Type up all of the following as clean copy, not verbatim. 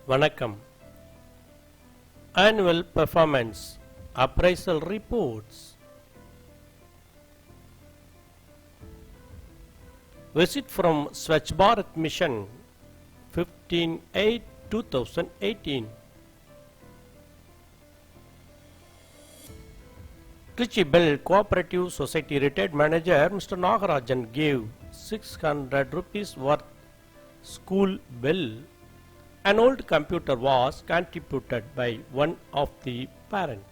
வணக்கம். Annual Performance Appraisal Reports. Visit from Swachh Bharat Mission 15/8/2018. Trichy Bell Cooperative Society Retired Manager Mr. Nagarajan gave 600 rupees worth school bill. An old computer was contributed by one of the parents.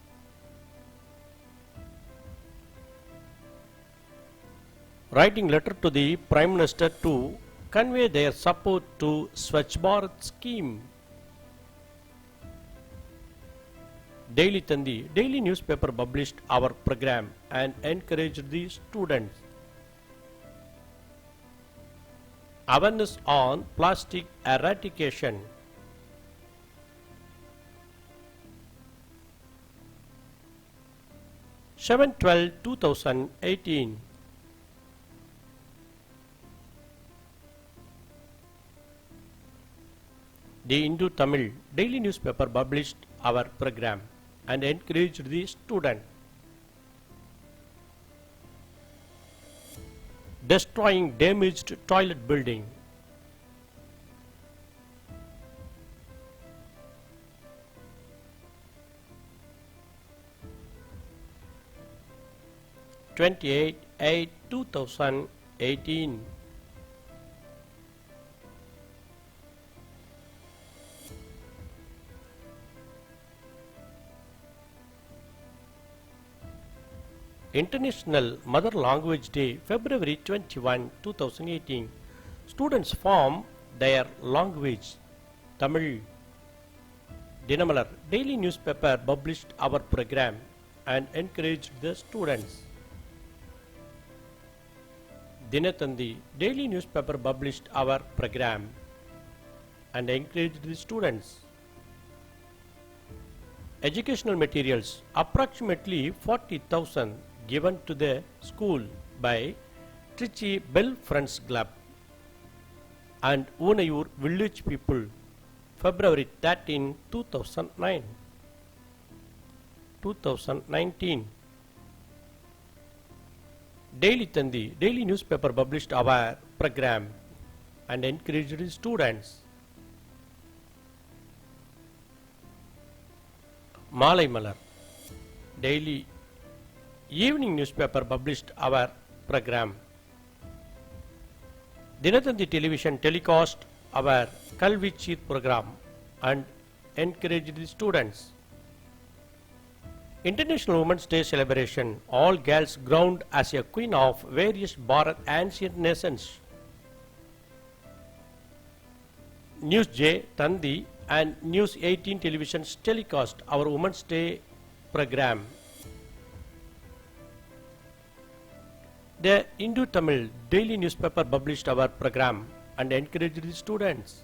Writing letter to the Prime Minister to convey their support to Swachh Bharat scheme. Daily Tandi, daily newspaper published our program and encouraged the students. Awareness on plastic eradication. Seven 12/2018. The Hindu Tamil daily newspaper published our program and encouraged the student. Destroying damaged toilet building. (28/8/2018). International Mother Language Day, February 21, 2018. Students form their language. Tamil. Dinamalar daily newspaper published our program and encouraged the students. Dinathandi daily newspaper published our program and encouraged the students. Educational materials approximately 40,000 given to the school by Trichy Bell Friends Club and Unayur village people, February 13, 2019. Daily Tandi daily newspaper published our program and encouraged the students. Malai Malar daily evening newspaper published our program. Dinathandi television telecast our Kalvi Cheer program and encouraged the students. International Women's Day celebration, all girls crowned as a queen of various Bharat ancient nations. News J, Tandi and News 18 televisions telecast our Women's Day program. The Hindu Tamil daily newspaper published our program and encouraged the students.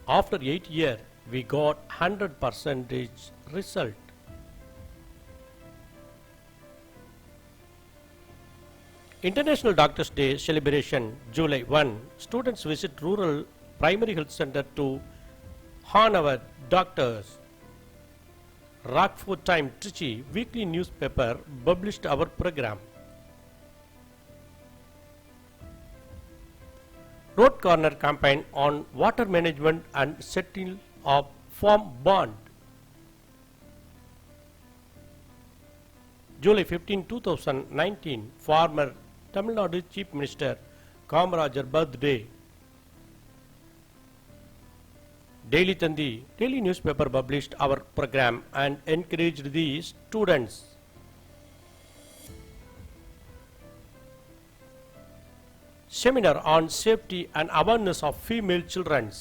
After 8 years, we got 100% result. International Doctors Day celebration, July 1. Students visit rural primary health center to honor our doctors. Rockford Time Trichy weekly newspaper published our program. Road corner campaign on water management and settle of farm bond. July 15, 2019, former Tamil Nadu Chief Minister Kamarajar birthday. Daily Tandi daily newspaper published our program and encouraged the students. Seminar on safety and awareness of female children.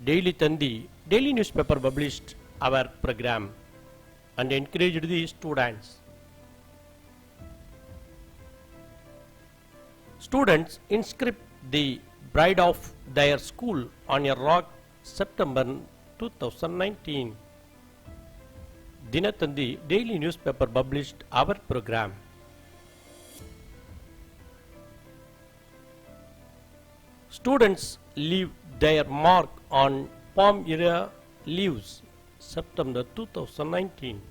Daily Tandi daily newspaper published our program and encouraged the students. Students inscribe the bride of their school on a rock September 2019. Dinatandi daily newspaper published our program. Students leave their mark on Palm Era Leaves, September 2019.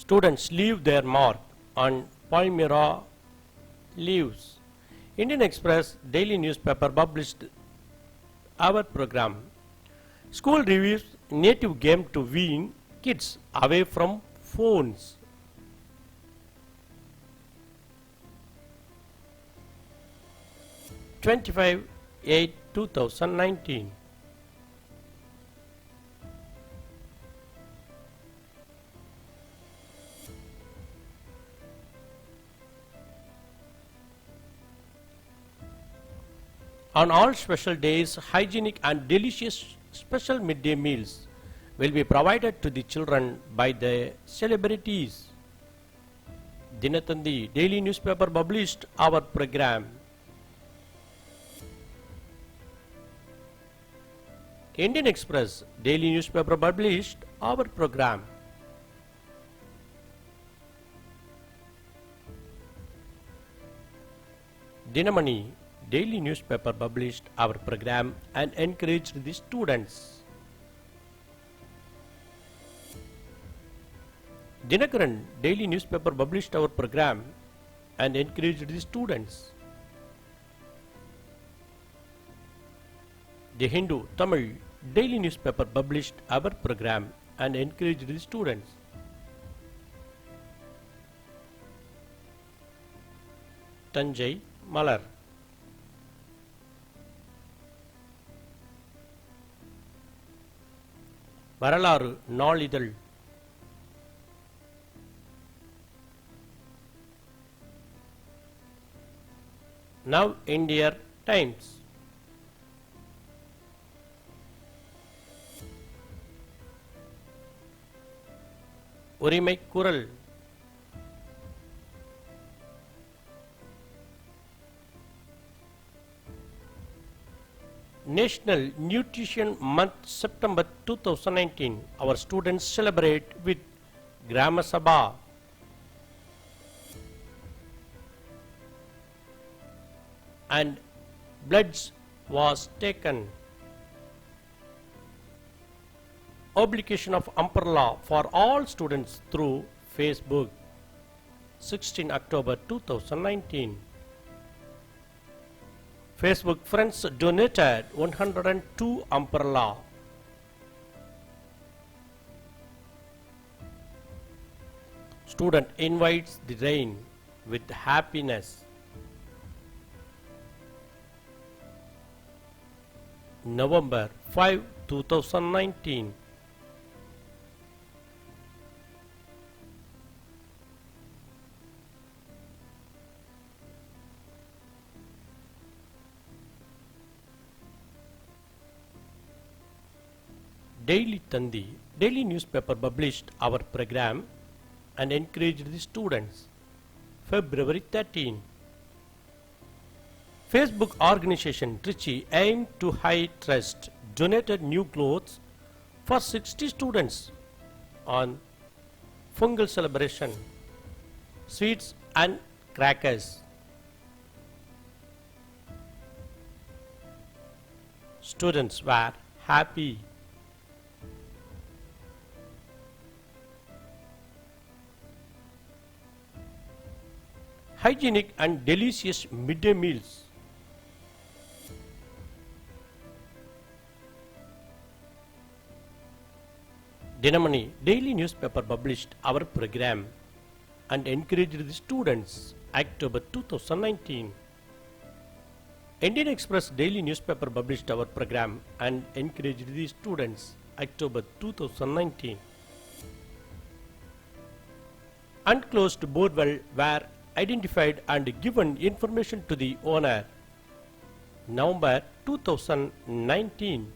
Students leave their mark on Palmyra Leaves. Indian Express daily newspaper published our program. School reviews native game to wean kids away from phones. 25/8/2019. On all special days, hygienic and delicious special midday meals will be provided to the children by the celebrities. Dinatandi daily newspaper published our program. Indian Express daily newspaper published our program. Dinamani daily newspaper published our program and encouraged the students. Dinakaran daily newspaper published our program and encouraged the students. The Hindu Tamil daily newspaper published our program and encouraged the students. Tanjai Malar. வரலாறு நாளிதழ். Now India Times. உரிமை குரல். National Nutrition Month September 2019. Our students celebrate with Grama Sabha. And bloods was taken. Obligation of umbrella for all students through Facebook. 16 October 2019. Facebook friends donated 102 umbrella. Student invites the rain with happiness. November 5, 2019. Daily Tandi daily newspaper published our program and encouraged the students. February 13. Facebook organization Trichy aimed to high trust donated new clothes for 60 students on fungal celebration, sweets and crackers. Students were happy. Hygienic and delicious midday meals. Dinamani daily newspaper published our program and encouraged the students. October 2019. Indian Express daily newspaper published our program and encouraged the students. October 2019. Unclosed borewell were identified and given information to the owner. November 2019.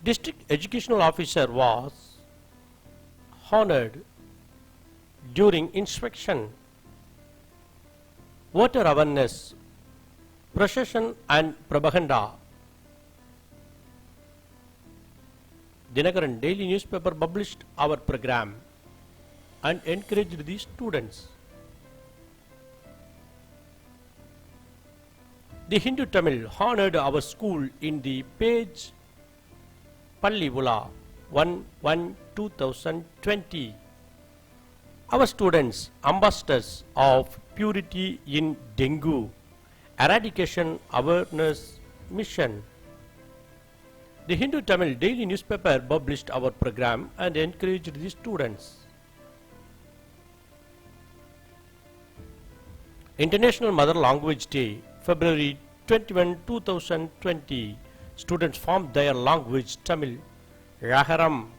District Educational Officer was honored during inspection. Voter awareness, procession and propaganda. Dinakaran daily newspaper published our program and encouraged the students. The Hindu Tamil honored our school in the page Palli Vula 1/1/2020. Our students, ambassadors of purity in dengue eradication awareness mission. The Hindu Tamil daily newspaper published our program and encouraged the students. International Mother Language Day, February 21, 2020. Students formed their language Tamil. Ragaram.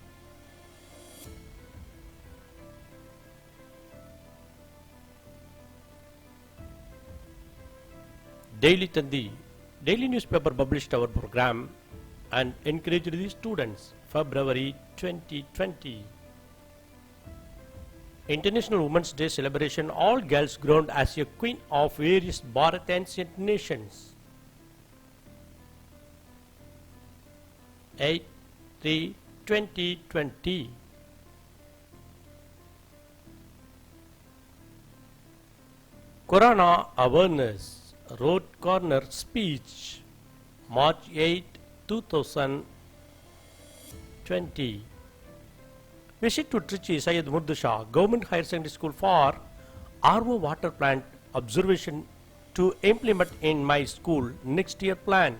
Daily Tandi, daily newspaper published our program and encouraged the students. February 2020. International Women's Day celebration, all girls crowned as a queen of various Bharat ancient nations. 8/3/2020. Corona awareness, road corner speech, March 8, 2020. Visit to Trichy Syed Murdu Shah Government Higher Secondary School for RO water plant observation to implement in my school next year plan.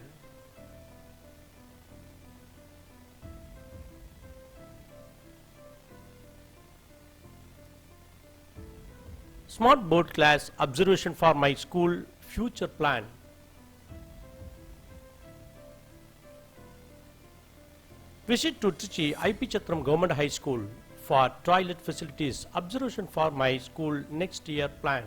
Smart board class observation for my school future plan. Visit to Trichy IP Chatram Government High School for toilet facilities observation for my school next year plan.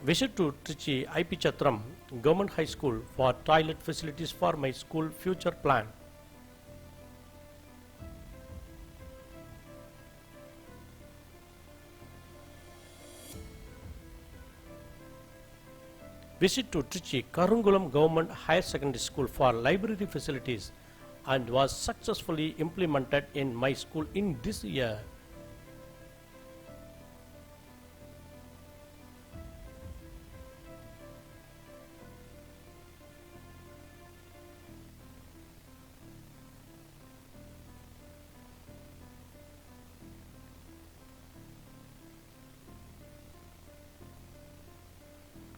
Visit to Trichy IP Chatram Government High School for toilet facilities for my school future plan. Visit to Trichy Karungulam Government Higher Secondary School for library facilities and was successfully implemented in my school in this year.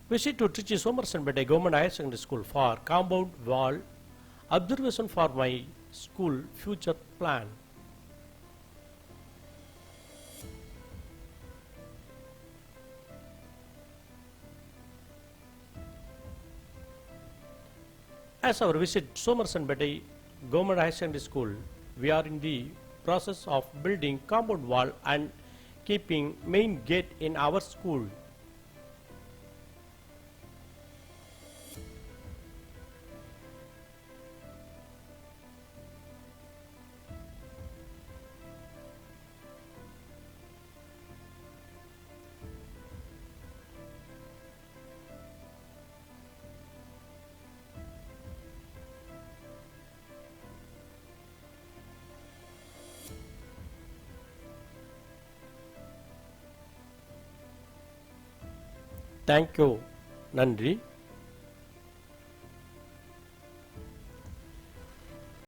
Visit to Trichy Somerson Bede Government Higher Secondary School for compound wall observation for my school future plan. As our visit Somerson Bede Government Higher Secondary School, we are in the process of building compound wall and keeping main gate in our school. Thank you. Nandri.